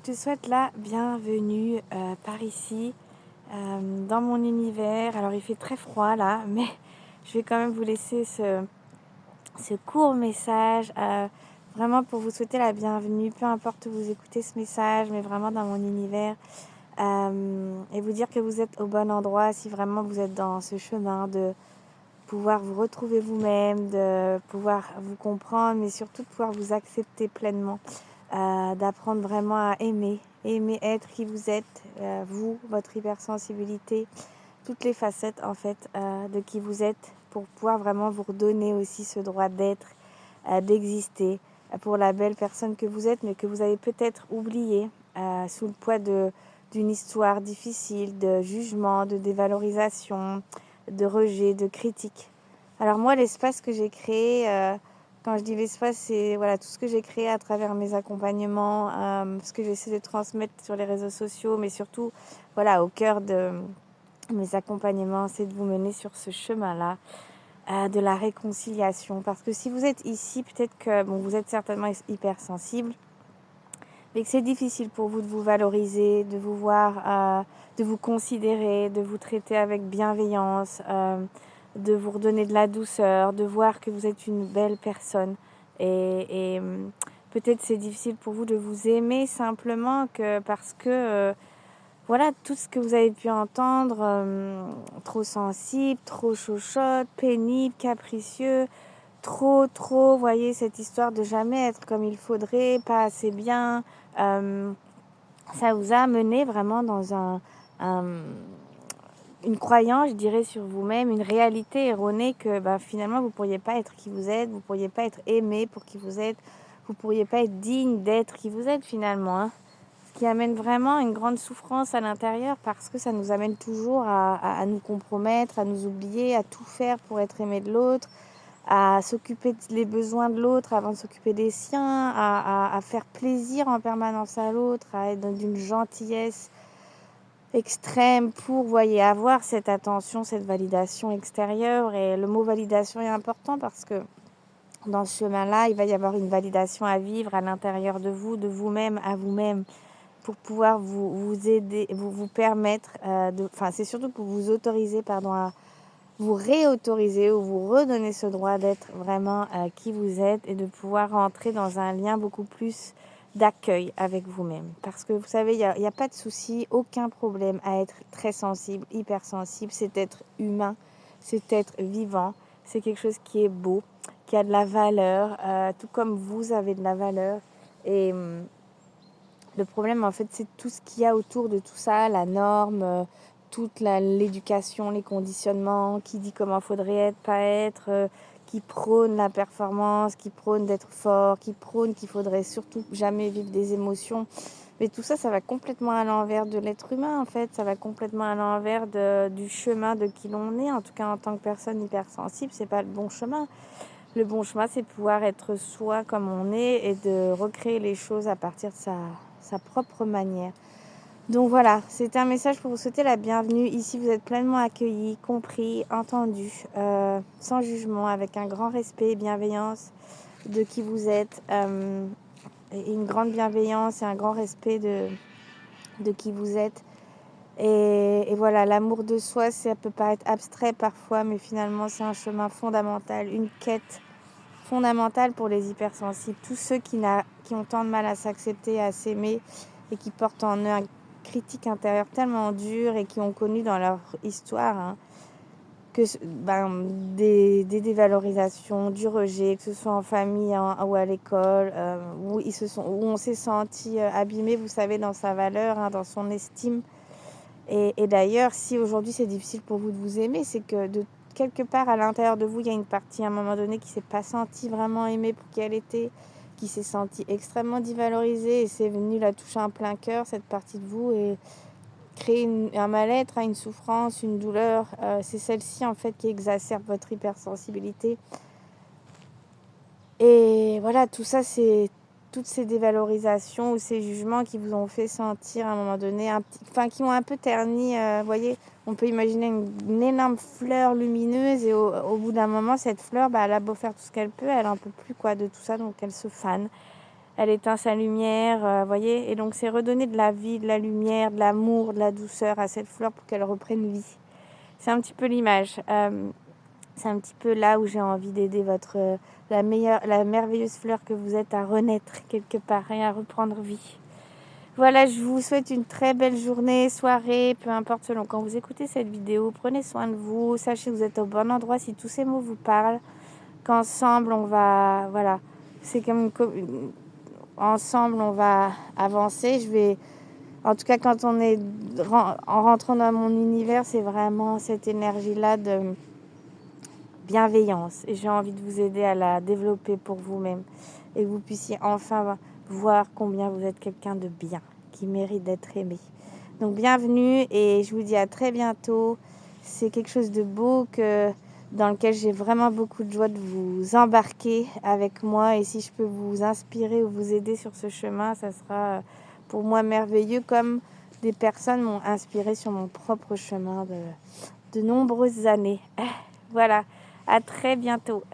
te souhaite la bienvenue par ici, dans mon univers. Alors il fait très froid là, mais je vais quand même vous laisser ce court message, vraiment pour vous souhaiter la bienvenue, peu importe où vous écoutez ce message, mais vraiment dans mon univers, et vous dire que vous êtes au bon endroit si vraiment vous êtes dans ce chemin de pouvoir vous retrouver vous-même, de pouvoir vous comprendre, mais surtout de pouvoir vous accepter pleinement, d'apprendre vraiment à aimer être qui vous êtes, vous, votre hypersensibilité, toutes les facettes en fait de qui vous êtes, pour pouvoir vraiment vous redonner aussi ce droit d'être, d'exister, pour la belle personne que vous êtes, mais que vous avez peut-être oublié sous le poids d'une histoire difficile, de jugement, de dévalorisation, de rejet, de critique. Alors moi, l'espace que j'ai créé, quand je dis l'espace, c'est voilà, tout ce que j'ai créé à travers mes accompagnements, ce que j'essaie de transmettre sur les réseaux sociaux, mais surtout voilà, au cœur de mes accompagnements, c'est de vous mener sur ce chemin-là, de la réconciliation. Parce que si vous êtes ici, peut-être que bon, vous êtes certainement hypersensible, mais que c'est difficile pour vous de vous valoriser, de vous voir, de vous considérer, de vous traiter avec bienveillance, de vous redonner de la douceur, de voir que vous êtes une belle personne. Et peut-être c'est difficile pour vous de vous aimer simplement que parce que voilà, tout ce que vous avez pu entendre, trop sensible, trop chochotte, pénible, capricieux, trop, voyez, cette histoire de jamais être comme il faudrait, pas assez bien, ça vous a mené vraiment dans une croyance, je dirais, sur vous-même, une réalité erronée que finalement vous ne pourriez pas être qui vous êtes, vous ne pourriez pas être aimé pour qui vous êtes, vous ne pourriez pas être digne d'être qui vous êtes finalement, hein. Ce qui amène vraiment une grande souffrance à l'intérieur, parce que ça nous amène toujours à nous compromettre, à nous oublier, à tout faire pour être aimé de l'autre, à s'occuper des besoins de l'autre avant de s'occuper des siens, à faire plaisir en permanence à l'autre, à être d'une gentillesse extrême pour, voyez, avoir cette attention, cette validation extérieure. Et le mot validation est important parce que dans ce chemin-là, il va y avoir une validation à vivre à l'intérieur de vous, de vous-même à vous-même, pour pouvoir vous aider, vous permettre, c'est surtout pour vous autoriser, à vous réautoriser ou vous redonner ce droit d'être vraiment qui vous êtes, et de pouvoir rentrer dans un lien beaucoup plus d'accueil avec vous-même. Parce que vous savez, il y a pas de souci, aucun problème à être très sensible, hypersensible. C'est être humain, c'est être vivant, c'est quelque chose qui est beau, qui a de la valeur, tout comme vous avez de la valeur. Et le problème, en fait, c'est tout ce qu'il y a autour de tout ça, la norme, toute l'éducation, les conditionnements, qui dit comment faudrait être, pas être, qui prône la performance, qui prône d'être fort, qui prône qu'il faudrait surtout jamais vivre des émotions. Mais tout ça, ça va complètement à l'envers de l'être humain, en fait. Ça va complètement à l'envers du chemin de qui l'on est. En tout cas, en tant que personne hypersensible, c'est pas le bon chemin. Le bon chemin, c'est de pouvoir être soi comme on est et de recréer les choses à partir de sa propre manière. Donc voilà, c'était un message pour vous souhaiter la bienvenue. Ici, vous êtes pleinement accueillis, compris, entendus, sans jugement, avec un grand respect et bienveillance de qui vous êtes, et une grande bienveillance et un grand respect de qui vous êtes. Et voilà, l'amour de soi, ça peut paraître abstrait parfois, mais finalement, c'est un chemin fondamental, une quête fondamentale pour les hypersensibles. Tous ceux qui ont tant de mal à s'accepter, à s'aimer, et qui portent en eux un critique intérieur tellement dur, et qui ont connu dans leur histoire que des dévalorisations, du rejet, que ce soit en famille ou à l'école, où on s'est senti abîmé, vous savez, dans sa valeur, dans son estime. Et d'ailleurs, si aujourd'hui c'est difficile pour vous de vous aimer, c'est que de quelque part à l'intérieur de vous, il y a une partie à un moment donné qui ne s'est pas sentie vraiment aimée pour qui elle était, qui s'est sentie extrêmement dévalorisée, et c'est venu la toucher en plein cœur, cette partie de vous, et créer un mal-être, une souffrance, une douleur. C'est celle-ci en fait qui exacerbe votre hypersensibilité. Et voilà, tout ça, c'est toutes ces dévalorisations ou ces jugements qui vous ont fait sentir à un moment donné, qui ont un peu terni. Vous voyez, on peut imaginer une énorme fleur lumineuse, et au bout d'un moment, cette fleur, elle a beau faire tout ce qu'elle peut, elle en peut plus de tout ça, donc elle se fane. elle éteint sa lumière, voyez. Et donc, c'est redonner de la vie, de la lumière, de l'amour, de la douceur à cette fleur pour qu'elle reprenne vie. C'est un petit peu l'image. C'est un petit peu là où j'ai envie d'aider la merveilleuse fleur que vous êtes à renaître quelque part et à reprendre vie. Voilà, je vous souhaite une très belle journée, soirée, peu importe selon quand vous écoutez cette vidéo. Prenez soin de vous, sachez que vous êtes au bon endroit si tous ces mots vous parlent. Qu'ensemble, on va, voilà, c'est comme ensemble, on va avancer. En tout cas, quand on est en rentrant dans mon univers, c'est vraiment cette énergie-là de bienveillance. Et j'ai envie de vous aider à la développer pour vous-même et que vous puissiez enfin voir combien vous êtes quelqu'un de bien, qui mérite d'être aimé. Donc bienvenue et je vous dis à très bientôt. C'est quelque chose de beau dans lequel j'ai vraiment beaucoup de joie de vous embarquer avec moi. Et si je peux vous inspirer ou vous aider sur ce chemin, ça sera pour moi merveilleux, comme des personnes m'ont inspiré sur mon propre chemin de nombreuses années. Voilà, à très bientôt.